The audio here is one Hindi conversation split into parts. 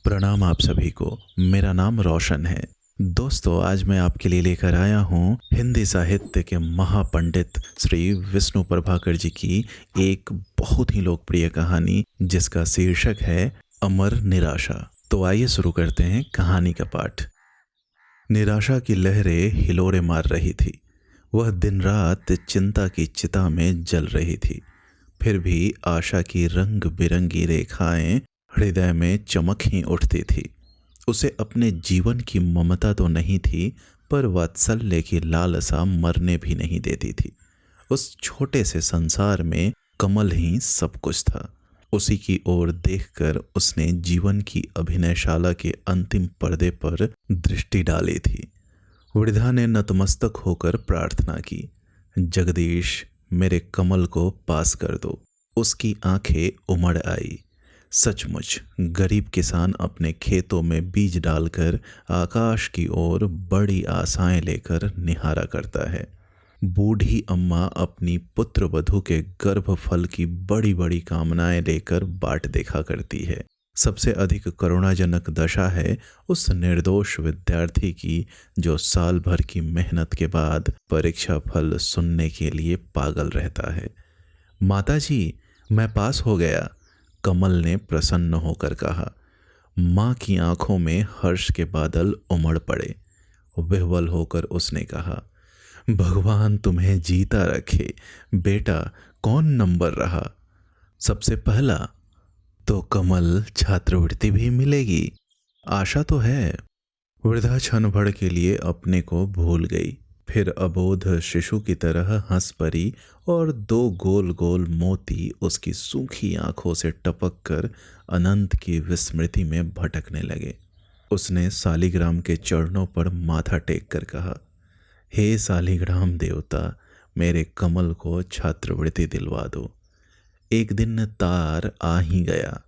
प्रणाम आप सभी को। मेरा नाम रोशन है। दोस्तों, आज मैं आपके लिए लेकर आया हूँ हिंदी साहित्य के महापंडित श्री विष्णु प्रभाकर जी की एक बहुत ही लोकप्रिय कहानी, जिसका शीर्षक है अमर निराशा। तो आइए शुरू करते हैं कहानी का पाठ। निराशा की लहरें हिलोरे मार रही थी। वह दिन रात चिंता की चिता में जल रही थी। फिर भी आशा की रंग बिरंगी रेखाएं हृदय में चमक ही उठती थी। उसे अपने जीवन की ममता तो नहीं थी, पर वात्सल्य की लालसा मरने भी नहीं देती थी। उस छोटे से संसार में कमल ही सब कुछ था। उसी की ओर देखकर उसने जीवन की अभिनयशाला के अंतिम पर्दे पर दृष्टि डाली थी। वृद्धा ने नतमस्तक होकर प्रार्थना की, जगदीश, मेरे कमल को पास कर दो। उसकी आंखें उमड़ आई। सचमुच गरीब किसान अपने खेतों में बीज डालकर आकाश की ओर बड़ी आशाएं लेकर निहारा करता है। बूढ़ी अम्मा अपनी पुत्र वधू के गर्भफल की बड़ी बड़ी कामनाएं लेकर बाट देखा करती है। सबसे अधिक करुणाजनक दशा है उस निर्दोष विद्यार्थी की, जो साल भर की मेहनत के बाद परीक्षा फल सुनने के लिए पागल रहता है। माताजी, मैं पास हो गया, कमल ने प्रसन्न होकर कहा। माँ की आंखों में हर्ष के बादल उमड़ पड़े। विह्वल होकर उसने कहा, भगवान तुम्हें जीता रखे। बेटा, कौन नंबर रहा? सबसे पहला। तो कमल, छात्रवृत्ति भी मिलेगी? आशा तो है। वृद्धा क्षण भर के लिए अपने को भूल गई। फिर अबोध शिशु की तरह हंस पड़ी और दो गोल गोल मोती उसकी सूखी आंखों से टपक कर अनंत की विस्मृति में भटकने लगे। उसने सालिग्राम के चरणों पर माथा टेक कर कहा, हे सालिग्राम देवता, मेरे कमल को छात्रवृत्ति दिलवा दो। एक दिन तार आ ही गया।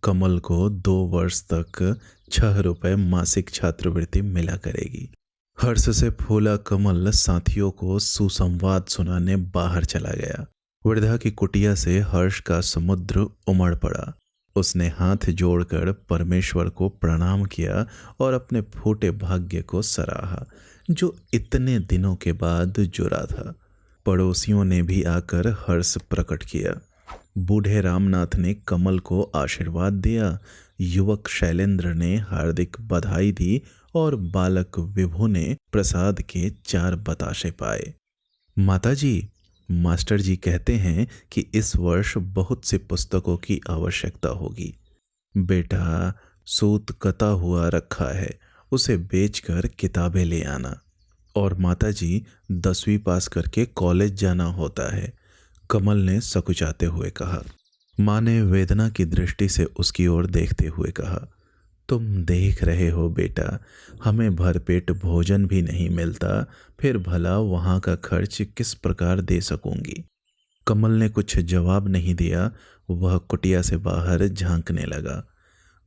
कमल को 2 वर्ष तक 6 रुपए मासिक छात्रवृत्ति मिला करेगी। हर्ष से फूला कमल साथियों को सुसंवाद सुनाने बाहर चला गया। वृद्धा की कुटिया से हर्ष का समुद्र उमड़ पड़ा। उसने हाथ जोड़कर परमेश्वर को प्रणाम किया और अपने फूटे भाग्य को सराहा, जो इतने दिनों के बाद जुड़ा था। पड़ोसियों ने भी आकर हर्ष प्रकट किया। बूढ़े रामनाथ ने कमल को आशीर्वाद दिया। युवक शैलेंद्र ने हार्दिक बधाई दी और बालक विभु ने प्रसाद के 4 बताशे पाए। माताजी, मास्टर जी कहते हैं कि इस वर्ष बहुत सी पुस्तकों की आवश्यकता होगी। बेटा, सूत कता हुआ रखा है, उसे बेचकर किताबें ले आना। और माताजी, 10वीं पास करके कॉलेज जाना होता है, कमल ने सकुचाते हुए कहा। माँ ने वेदना की दृष्टि से उसकी ओर देखते हुए कहा, तुम देख रहे हो बेटा, हमें भरपेट भोजन भी नहीं मिलता, फिर भला वहाँ का खर्च किस प्रकार दे सकूंगी। कमल ने कुछ जवाब नहीं दिया। वह कुटिया से बाहर झांकने लगा।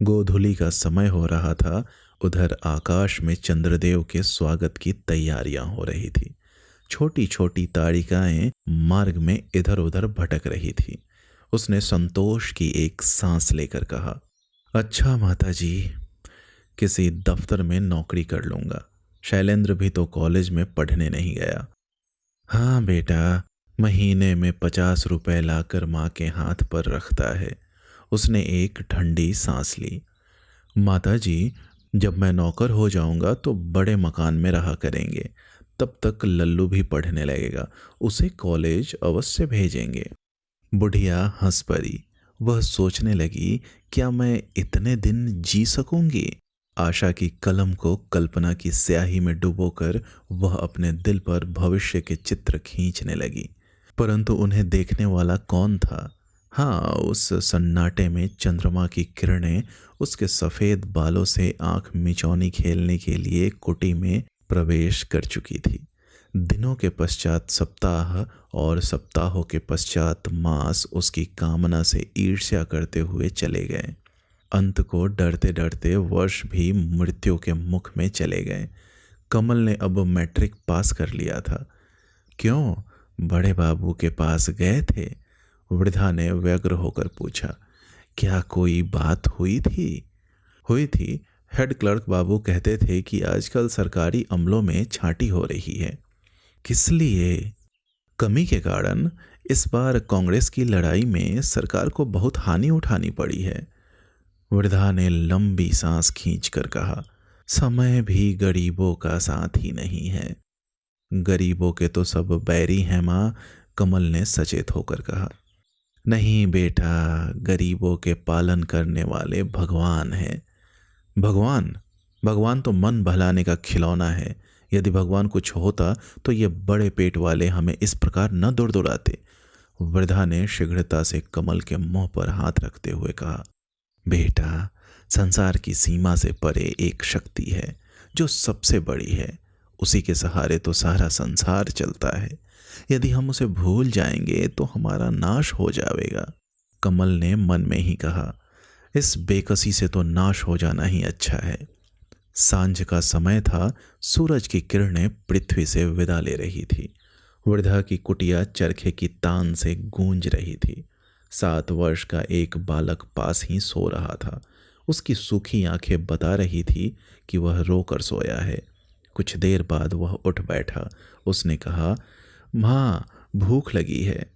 गोधूली का समय हो रहा था। उधर आकाश में चंद्रदेव के स्वागत की तैयारियां हो रही थी। छोटी छोटी ताड़िकाएं मार्ग में इधर उधर भटक रही थी। उसने संतोष की एक सांस लेकर कहा, अच्छा माताजी, किसी दफ्तर में नौकरी कर लूंगा। शैलेंद्र भी तो कॉलेज में पढ़ने नहीं गया। हाँ बेटा, महीने में 50 रुपए लाकर माँ के हाथ पर रखता है। उसने एक ठंडी सांस ली। माताजी, जब मैं नौकर हो जाऊंगा तो बड़े मकान में रहा करेंगे। तब तक लल्लू भी पढ़ने लगेगा, उसे कॉलेज अवश्य भेजेंगे। बुढ़िया हंस पड़ी। वह सोचने लगी, क्या मैं इतने दिन जी सकूंगी? आशा की कलम को कल्पना की स्याही में डुबोकर वह अपने दिल पर भविष्य के चित्र खींचने लगी। परंतु उन्हें देखने वाला कौन था? हाँ, उस सन्नाटे में चंद्रमा की किरणें उसके सफ़ेद बालों से आंख मिचौनी खेलने के लिए कुटी में प्रवेश कर चुकी थी। दिनों के पश्चात सप्ताह और सप्ताहों के पश्चात मास उसकी कामना से ईर्ष्या करते हुए चले गए। अंत को डरते डरते वर्ष भी मृत्यु के मुख में चले गए। कमल ने अब मैट्रिक पास कर लिया था। क्यों, बड़े बाबू के पास गए थे? वृद्धा ने व्यग्र होकर पूछा। क्या कोई बात हुई थी? हुई थी। हेड क्लर्क बाबू कहते थे कि आजकल सरकारी अमलों में छांटी हो रही है। किस लिए? कमी के कारण इस बार कांग्रेस की लड़ाई में सरकार को बहुत हानि उठानी पड़ी है। वृद्धा ने लंबी सांस खींचकर कहा, समय भी गरीबों का साथ ही नहीं है। गरीबों के तो सब बैरी हैं माँ, कमल ने सचेत होकर कहा। नहीं बेटा, गरीबों के पालन करने वाले भगवान हैं। भगवान? भगवान तो मन बहलाने का खिलौना है। यदि भगवान कुछ होता तो ये बड़े पेट वाले हमें इस प्रकार न दुड़दुड़ाते। वृद्धा ने शीघ्रता से कमल के मुंह पर हाथ रखते हुए कहा, बेटा, संसार की सीमा से परे एक शक्ति है जो सबसे बड़ी है। उसी के सहारे तो सारा संसार चलता है। यदि हम उसे भूल जाएंगे तो हमारा नाश हो जाएगा। कमल ने मन में ही कहा, इस बेकसी से तो नाश हो जाना ही अच्छा है। सांझ का समय था। सूरज की किरणें पृथ्वी से विदा ले रही थी। वृद्धा की कुटिया चरखे की तान से गूंज रही थी। 7 वर्ष का एक बालक पास ही सो रहा था। उसकी सूखी आंखें बता रही थी कि वह रोकर सोया है। कुछ देर बाद वह उठ बैठा। उसने कहा, माँ, भूख लगी है।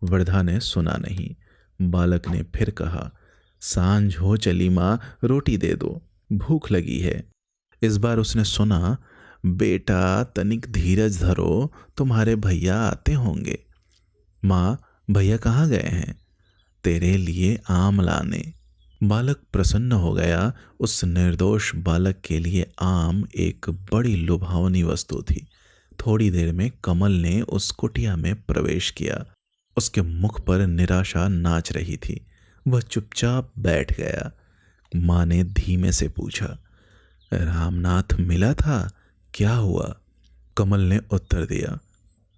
वृद्धा ने सुना नहीं। बालक ने फिर कहा, सांझ हो चली माँ, रोटी दे दो, भूख लगी है। इस बार उसने सुना, बेटा तनिक धीरज धरो, तुम्हारे भैया आते होंगे। माँ, भैया कहाँ गए हैं? तेरे लिए आम लाने। बालक प्रसन्न हो गया। उस निर्दोष बालक के लिए आम एक बड़ी लुभावनी वस्तु थी। थोड़ी देर में कमल ने उस कुटिया में प्रवेश किया। उसके मुख पर निराशा नाच रही थी। वह चुपचाप बैठ गया। माँ ने धीमे से पूछा, रामनाथ मिला था? क्या हुआ? कमल ने उत्तर दिया,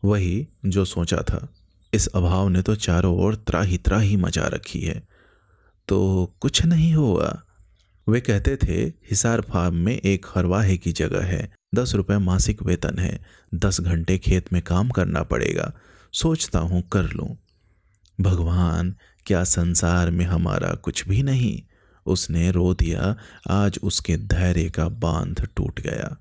वही जो सोचा था। इस अभाव ने तो चारों ओर त्राही त्राही मचा रखी है। तो कुछ नहीं हुआ? वे कहते थे, हिसार फार्म में एक हरवाहे की जगह है, 10 रुपये मासिक वेतन है, 10 घंटे खेत में काम करना पड़ेगा। सोचता हूँ कर लूँ। भगवान, क्या संसार में हमारा कुछ भी नहीं? उसने रो दिया। आज उसके धैर्य का बांध टूट गया।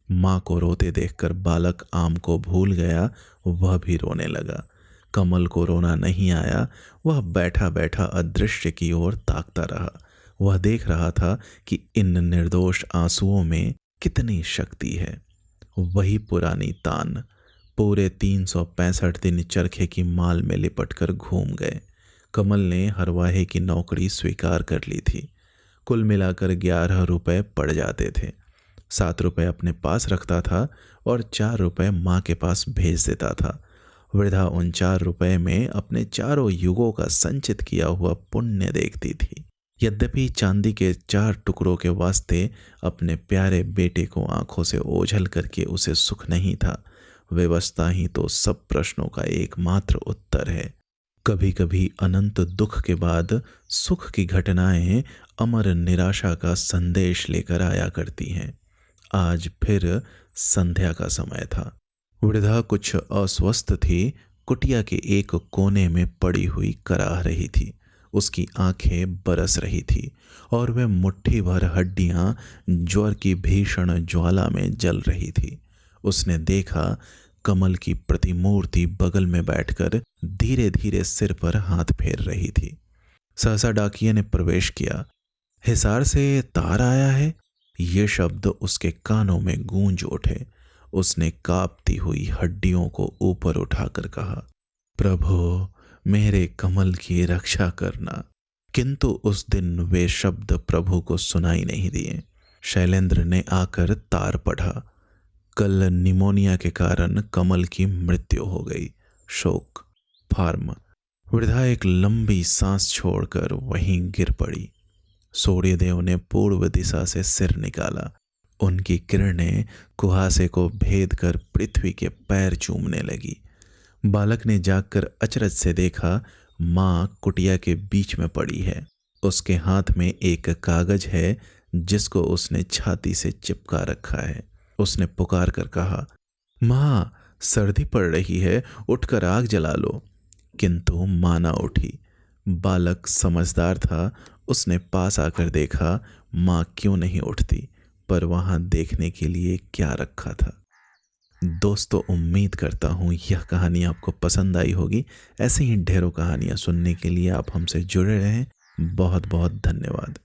माँ को रोते देखकर बालक आम को भूल गया। वह भी रोने लगा। कमल को रोना नहीं आया। वह बैठा बैठा अदृश्य की ओर ताकता रहा। वह देख रहा था कि इन निर्दोष आंसुओं में कितनी शक्ति है। वही पुरानी तान। पूरे 365 दिन चरखे की माल में लिपटकर घूम गए। कमल ने हरवाहे की नौकरी स्वीकार कर ली थी। कुल मिलाकर 11 रुपये पड़ जाते थे। 7 रुपये अपने पास रखता था और 4 रुपये माँ के पास भेज देता था। वृद्धा उन 4 रुपये में अपने चारों युगों का संचित किया हुआ पुण्य देखती थी। यद्यपि चांदी के 4 टुकड़ों के वास्ते अपने प्यारे बेटे को आंखों से ओझल करके उसे सुख नहीं था। व्यवस्था ही तो सब प्रश्नों का एकमात्र उत्तर है। कभी कभी अनंत दुख के बाद सुख की घटनाएं अमर निराशा का संदेश लेकर आया करती हैं। आज फिर संध्या का समय था। वृद्धा कुछ अस्वस्थ थी। कुटिया के एक कोने में पड़ी हुई कराह रही थी। उसकी आंखें बरस रही थी और वह मुट्ठी भर हड्डियां ज्वर की भीषण ज्वाला में जल रही थी। उसने देखा, कमल की प्रतिमूर्ति बगल में बैठकर धीरे धीरे सिर पर हाथ फेर रही थी। सहसा डाकिये ने प्रवेश किया। हिसार से तार आया है, ये शब्द उसके कानों में गूंज उठे। उसने कांपती हुई हड्डियों को ऊपर उठाकर कहा, प्रभु, मेरे कमल की रक्षा करना। किंतु उस दिन वे शब्द प्रभु को सुनाई नहीं दिए। शैलेंद्र ने आकर तार पढ़ा। कल निमोनिया के कारण कमल की मृत्यु हो गई। शोक। फार्म। वृद्धा एक लंबी सांस छोड़कर वहीं गिर पड़ी। सूर्यदेव ने पूर्व दिशा से सिर निकाला। उनकी किरणें कुहासे को भेद कर पृथ्वी के पैर चूमने लगी। बालक ने जागकर अचरज से देखा, माँ कुटिया के बीच में पड़ी है। उसके हाथ में एक कागज है जिसको उसने छाती से चिपका रखा है। उसने पुकार कर कहा, माँ, सर्दी पड़ रही है, उठकर आग जला लो। किंतु माँ ना उठी। बालक समझदार था। उसने पास आकर देखा, माँ क्यों नहीं उठती, पर वहाँ देखने के लिए क्या रखा था। दोस्तों, उम्मीद करता हूँ यह कहानी आपको पसंद आई होगी। ऐसे ही ढेरों कहानियाँ सुनने के लिए आप हमसे जुड़े रहें। बहुत बहुत धन्यवाद।